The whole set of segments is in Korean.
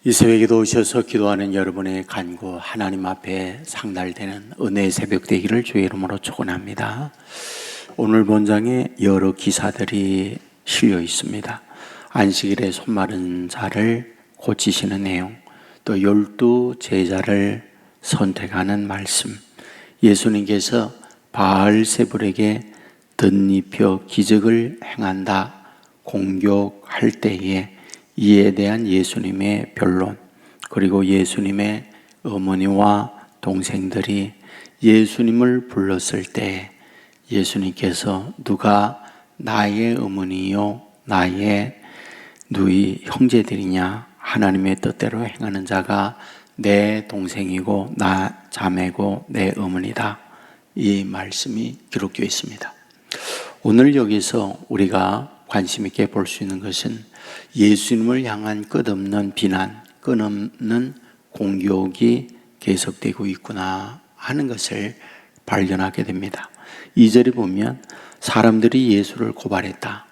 이 새벽에도 오셔서 기도하는 여러분의 간구 하나님 앞에 상달되는 은혜의 새벽 되기를 주의 이름으로 축원합니다. 오늘 본장에 여러 기사들이 실려 있습니다. 안식일에 손마른 자를 고치시는 내용, 또 12 제자를 선택하는 말씀, 예수님께서 바알세불에게 덧입혀 기적을 행한다 공격할 때에 이에 대한 예수님의 변론, 그리고 예수님의 어머니와 동생들이 예수님을 불렀을 때 예수님께서 누가 나의 어머니요 나의 누이 형제들이냐, 하나님의 뜻대로 행하는 자가 내 동생이고 나 자매고 내 어머니다, 이 말씀이 기록되어 있습니다. 오늘 여기서 우리가 관심 있게 볼 수 있는 것은 예수님을 향한 끝없는 비난, 끝없는 공격이 계속되고 있구나 하는 것을 발견하게 됩니다. 2절에 보면 사람들이 예수를 고발했다.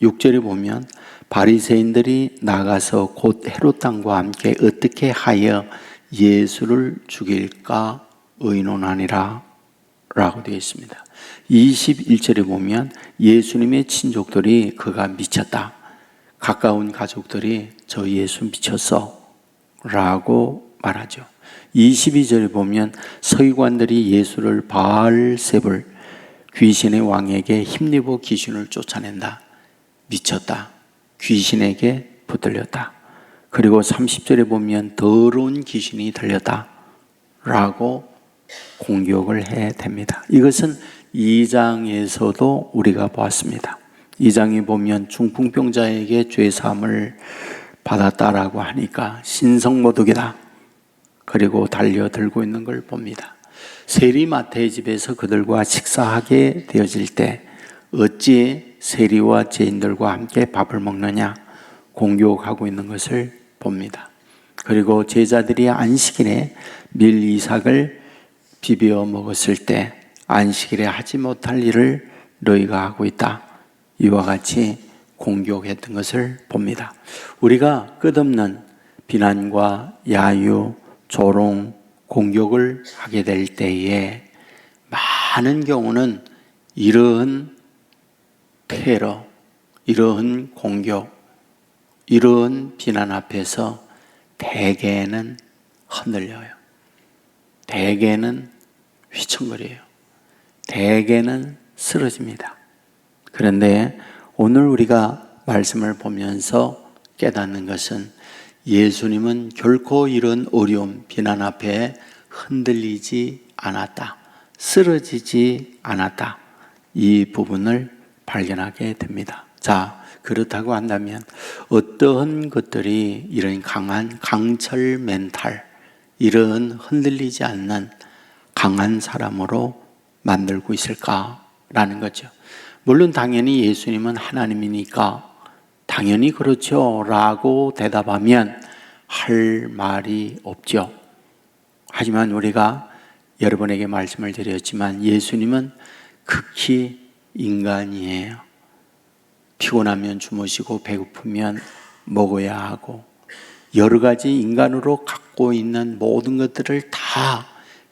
6절에 보면 바리새인들이 나가서 곧 헤롯 왕과 함께 어떻게 하여 예수를 죽일까 의논하니라 라고 되어 있습니다. 21절에 보면 예수님의 친족들이 그가 미쳤다, 가까운 가족들이 저 예수 미쳤어 라고 말하죠. 22절에 보면 서기관들이 예수를 바알세불 귀신의 왕에게 힘입어 귀신을 쫓아낸다, 미쳤다, 귀신에게 붙들렸다. 그리고 30절에 보면 더러운 귀신이 들렸다 라고 공격을 해댑니다. 이것은 2장에서도 우리가 보았습니다. 2장에 보면 중풍병자에게 죄사함을 받았다라고 하니까 신성모독이다, 그리고 달려들고 있는 걸 봅니다. 세리마태의 집에서 그들과 식사하게 되어질 때 어찌 세리와 죄인들과 함께 밥을 먹느냐 공격하고 있는 것을 봅니다. 그리고 제자들이 안식일에 밀 이삭을 비벼 먹었을 때 안식일에 하지 못할 일을 너희가 하고 있다, 이와 같이 공격했던 것을 봅니다. 우리가 끝없는 비난과 야유, 조롱, 공격을 하게 될 때에 많은 경우는 이러한 테러, 이러한 공격, 이러한 비난 앞에서 대개는 흔들려요. 대개는 휘청거려요. 대개는 쓰러집니다. 그런데 오늘 우리가 말씀을 보면서 깨닫는 것은 예수님은 결코 이런 어려움, 비난 앞에 흔들리지 않았다, 쓰러지지 않았다, 이 부분을 발견하게 됩니다. 자, 그렇다고 한다면 어떠한 것들이 이런 강한 강철 멘탈, 이런 흔들리지 않는 강한 사람으로 만들고 있을까라는 거죠. 물론 당연히 예수님은 하나님이니까 당연히 그렇죠 라고 대답하면 할 말이 없죠. 하지만 우리가 여러분에게 말씀을 드렸지만 예수님은 극히 인간이에요. 피곤하면 주무시고 배고프면 먹어야 하고 여러 가지 인간으로 갖고 있는 모든 것들을 다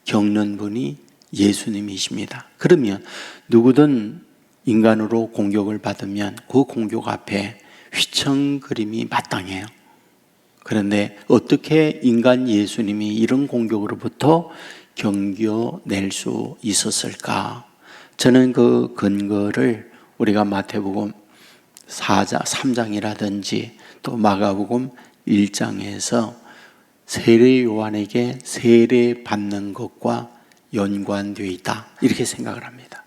겪는 분이 예수님이십니다. 그러면 누구든 인간으로 공격을 받으면 그 공격 앞에 휘청거림이 마땅해요. 그런데 어떻게 인간 예수님이 이런 공격으로부터 견뎌낼 수 있었을까? 저는 그 근거를 우리가 마태복음 3장이라든지 또 마가복음 1장에서 세례 요한에게 세례 받는 것과 연관되어 있다, 이렇게 생각을 합니다.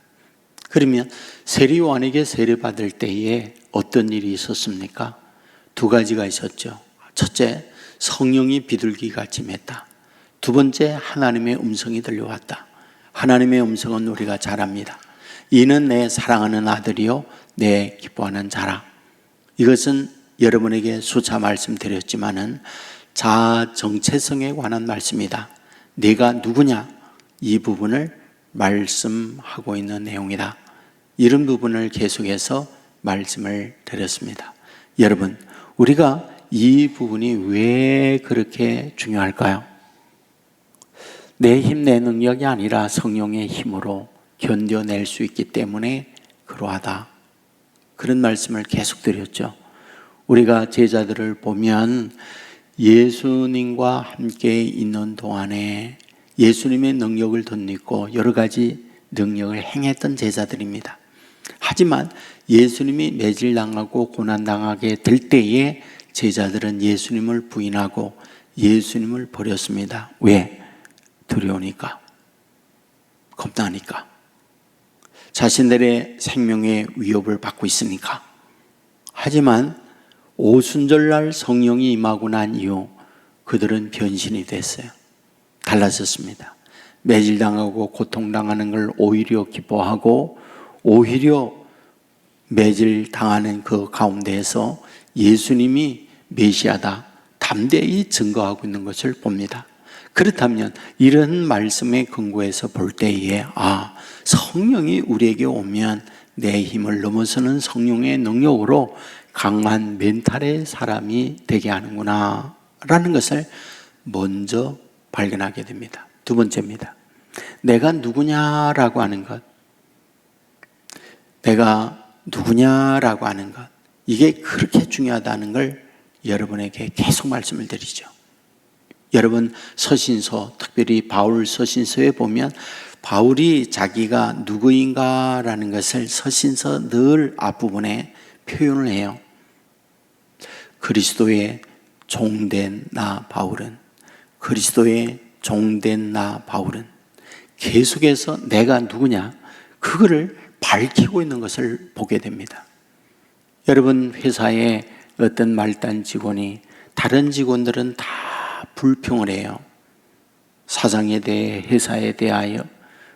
그러면 세례 요한에게 세례 받을 때에 어떤 일이 있었습니까? 두 가지가 있었죠. 첫째, 성령이 비둘기같이 맸다. 두 번째, 하나님의 음성이 들려왔다. 하나님의 음성은 우리가 잘 압니다. 이는 내 사랑하는 아들이요 내 기뻐하는 자라. 이것은 여러분에게 수차 말씀드렸지만은 자아 정체성에 관한 말씀이다. 내가 누구냐, 이 부분을 말씀하고 있는 내용이다. 이런 부분을 계속해서 말씀을 드렸습니다. 여러분, 우리가 이 부분이 왜 그렇게 중요할까요? 내 힘, 내 능력이 아니라 성령의 힘으로 견뎌낼 수 있기 때문에 그러하다. 그런 말씀을 계속 드렸죠. 우리가 제자들을 보면 예수님과 함께 있는 동안에 예수님의 능력을 덧입고 여러 가지 능력을 행했던 제자들입니다. 하지만 예수님이 매질당하고 고난당하게 될 때에 제자들은 예수님을 부인하고 예수님을 버렸습니다. 왜? 두려우니까, 겁나니까, 자신들의 생명의 위협을 받고 있으니까. 하지만 오순절날 성령이 임하고 난 이후 그들은 변신이 됐어요. 달라졌습니다. 매질당하고 고통당하는 걸 오히려 기뻐하고 오히려 매질당하는 그 가운데에서 예수님이 메시아다 담대히 증거하고 있는 것을 봅니다. 그렇다면 이런 말씀의 근거에서 볼 때에 성령이 우리에게 오면 내 힘을 넘어서는 성령의 능력으로 강한 멘탈의 사람이 되게 하는구나 라는 것을 먼저 발견하게 됩니다. 두 번째입니다. 내가 누구냐라고 하는 것, 내가 누구냐라고 하는 것, 이게 그렇게 중요하다는 걸 여러분에게 계속 말씀을 드리죠. 여러분 서신서, 특별히 바울 서신서에 보면 바울이 자기가 누구인가라는 것을 서신서 늘 앞부분에 표현을 해요. 그리스도의 종된 나 바울은, 그리스도의 종된 나 바울은 계속해서 내가 누구냐 그거를 밝히고 있는 것을 보게 됩니다. 여러분 회사에 어떤 말단 직원이 다른 직원들은 다 불평을 해요. 사장에 대해, 회사에 대하여.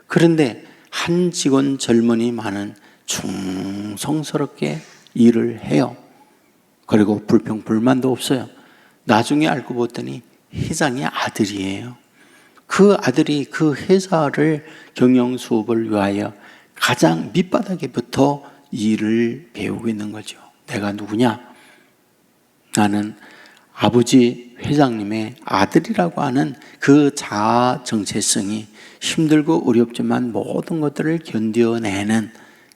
그런데 한 직원 젊은이만은 충성스럽게 일을 해요. 그리고 불평 불만도 없어요. 나중에 알고 봤더니 회장의 아들이에요. 그 아들이 그 회사를 경영 수업을 위하여 가장 밑바닥에부터 일을 배우고 있는 거죠. 내가 누구냐? 나는 아버지 회장님의 아들이라고 하는 그 자아 정체성이 힘들고 어렵지만 모든 것들을 견뎌내는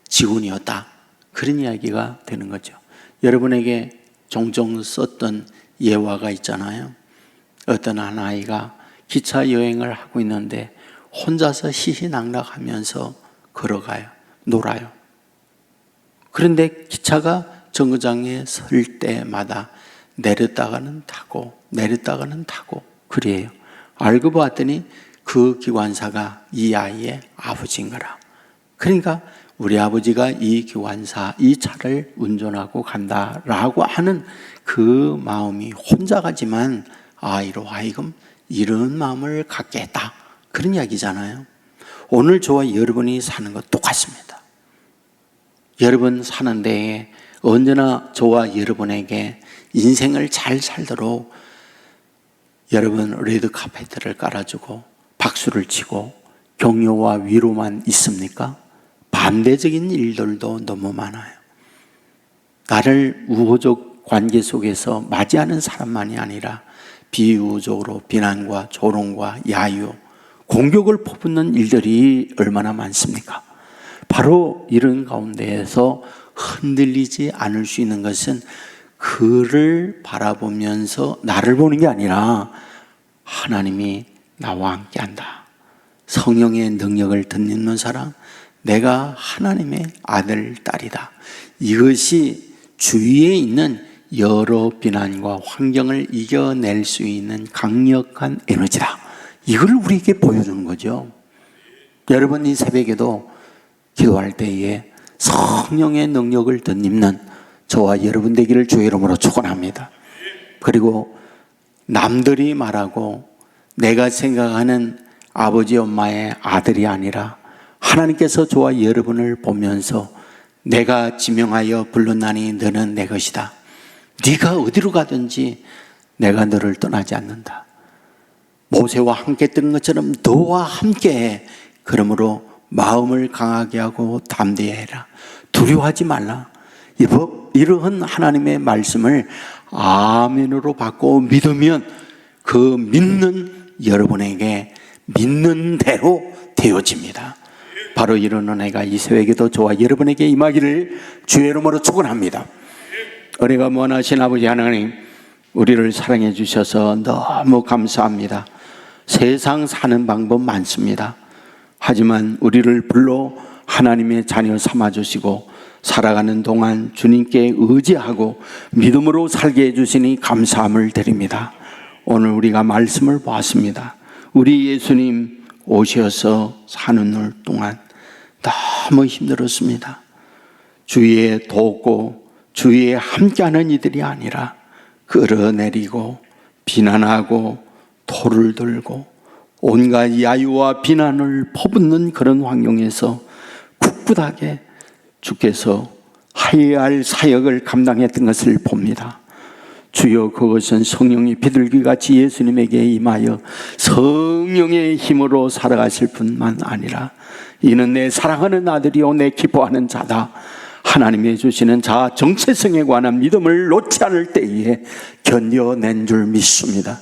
직원이었다. 그런 이야기가 되는 거죠. 여러분에게 종종 썼던 예화가 있잖아요. 어떤 한 아이가 기차 여행을 하고 있는데 혼자서 희희낙낙하면서 걸어가요. 놀아요. 그런데 기차가 정거장에 설 때마다 내렸다가는 타고 내렸다가는 타고 그래요. 알고 봤더니 그 기관사가 이 아이의 아버지인 거라. 그러니까 우리 아버지가 이 기관사, 이 차를 운전하고 간다라고 하는 그 마음이 혼자 가지만 아이로 하여금 이런 마음을 갖게 했다. 그런 이야기잖아요. 오늘 저와 여러분이 사는 것 똑같습니다. 여러분 사는 데에 언제나 저와 여러분에게 인생을 잘 살도록 여러분 레드 카페트를 깔아주고 박수를 치고 격려와 위로만 있습니까? 반대적인 일들도 너무 많아요. 나를 우호적 관계 속에서 맞이하는 사람만이 아니라 비우호적으로 비난과 조롱과 야유, 공격을 퍼붓는 일들이 얼마나 많습니까? 바로 이런 가운데에서 흔들리지 않을 수 있는 것은 그를 바라보면서 나를 보는 게 아니라 하나님이 나와 함께한다. 성령의 능력을 덧입는 사람, 내가 하나님의 아들, 딸이다. 이것이 주위에 있는 여러 비난과 환경을 이겨낼 수 있는 강력한 에너지다. 이걸 우리에게 보여주는 거죠. 여러분 이 새벽에도 기도할 때에 성령의 능력을 덧입는 저와 여러분 되기를 주의 이름으로 축원합니다. 그리고 남들이 말하고 내가 생각하는 아버지 엄마의 아들이 아니라 하나님께서 저와 여러분을 보면서 내가 지명하여 불렀나니 너는 내 것이다. 네가 어디로 가든지 내가 너를 떠나지 않는다. 모세와 함께 했던 것처럼 너와 함께해. 그러므로 마음을 강하게 하고 담대해라. 두려워하지 말라. 이러한 하나님의 말씀을 아멘으로 받고 믿으면 그 믿는 여러분에게 믿는 대로 되어집니다. 바로 이런 은혜가 이 새벽에도 저와 여러분에게 임하기를 주의 이름으로 축원합니다. 은혜가 무한하신 아버지 하나님, 우리를 사랑해 주셔서 너무 감사합니다. 세상 사는 방법 많습니다. 하지만 우리를 불러 하나님의 자녀 삼아주시고 살아가는 동안 주님께 의지하고 믿음으로 살게 해주시니 감사함을 드립니다. 오늘 우리가 말씀을 보았습니다. 우리 예수님 오셔서 사는 날 동안 너무 힘들었습니다. 주위에 돕고 주위에 함께하는 이들이 아니라 끌어내리고 비난하고 돌을 들고 온갖 야유와 비난을 퍼붓는 그런 환경에서 굳굳하게 주께서 하여야 할 사역을 감당했던 것을 봅니다. 주여, 그것은 성령이 비둘기같이 예수님에게 임하여 성령의 힘으로 살아가실 뿐만 아니라 이는 내 사랑하는 아들이요 내 기뻐하는 자다, 하나님이 주시는 자아 정체성에 관한 믿음을 놓지 않을 때에 견뎌낸 줄 믿습니다.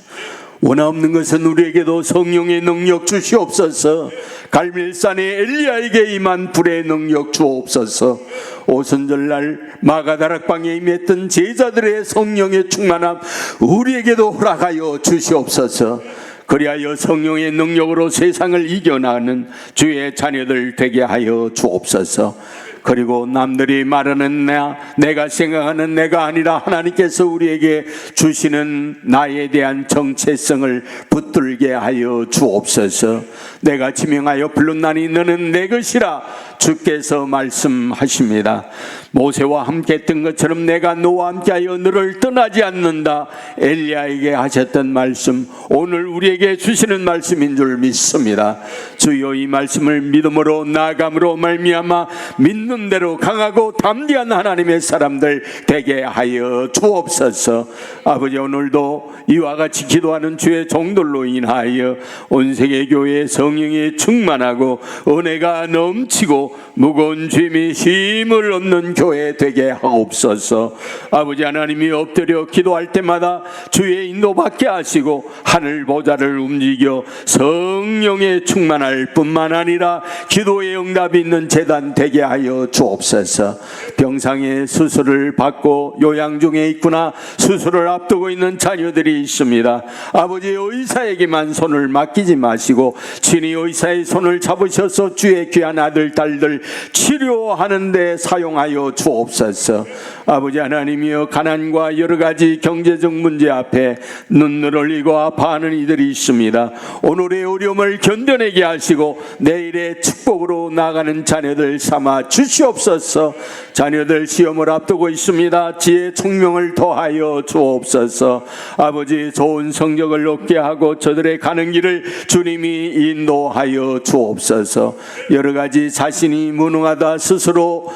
원하없는 것은 우리에게도 성령의 능력 주시옵소서. 갈멜산의 엘리야에게 임한 불의 능력 주옵소서. 오순절날 마가다락방에 임했던 제자들의 성령의 충만함 우리에게도 허락하여 주시옵소서. 그리하여 성령의 능력으로 세상을 이겨나가는 주의 자녀들 되게 하여 주옵소서. 그리고 남들이 말하는 내가 생각하는 내가 아니라 하나님께서 우리에게 주시는 나에 대한 정체성을 붙들게 하여 주옵소서. 내가 지명하여 불렀나니 너는 내 것이라 주께서 말씀하십니다. 모세와 함께 했던 것처럼 내가 너와 함께하여 너를 떠나지 않는다, 엘리야에게 하셨던 말씀 오늘 우리에게 주시는 말씀인 줄 믿습니다. 주여, 이 말씀을 믿음으로 나아감으로 말미암아 믿는 대로 강하고 담대한 하나님의 사람들 되게 하여 주옵소서. 아버지, 오늘도 이와 같이 기도하는 주의 종들로 인하여 온 세계 교회에 성령이 충만하고 은혜가 넘치고 무거운 짐이 힘을 얻는 교회 되게 하옵소서. 아버지 하나님이 엎드려 기도할 때마다 주의 인도받게 하시고 하늘 보좌를 움직여 성령에 충만할 뿐만 아니라 기도의 응답이 있는 제단 되게 하여 주옵소서. 병상에 수술을 받고 요양 중에 있구나, 수술을 앞두고 있는 자녀들이 있습니다. 아버지, 의사에게만 손을 맡기지 마시고 친히 의사의 손을 잡으셔서 주의 귀한 아들 딸들 치료하는 데 사용하여 주옵소서. 아버지 하나님이여, 가난과 여러 가지 경제적 문제 앞에 눈을 올리고 아파하는 이들이 있습니다. 오늘의 어려움을 견뎌내게 하시고 내일의 축복으로 나가는 자녀들 삼아 주시옵소서. 자녀들 시험을 앞두고 있습니다. 지혜 총명을 더하여 주옵소서. 아버지, 좋은 성적을 얻게 하고 저들의 가는 길을 주님이 인도하여 주옵소서. 여러 가지 자신이 무능하다 스스로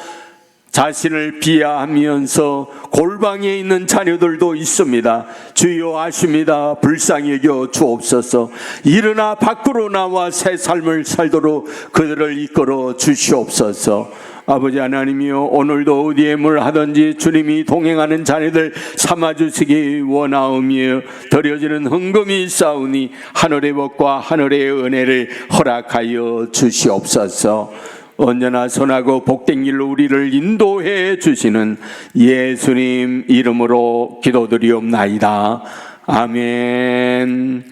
자신을 비하하면서 골방에 있는 자녀들도 있습니다. 주여 아십니다. 불쌍히 여겨 주옵소서. 일어나 밖으로 나와 새 삶을 살도록 그들을 이끌어 주시옵소서. 아버지 하나님이여, 오늘도 어디에 뭘 하든지 주님이 동행하는 자녀들 삼아주시기 원하오며 드려지는 헌금이 있사오니 하늘의 복과 하늘의 은혜를 허락하여 주시옵소서. 언제나 선하고 복된 길로 우리를 인도해 주시는 예수님 이름으로 기도드리옵나이다. 아멘.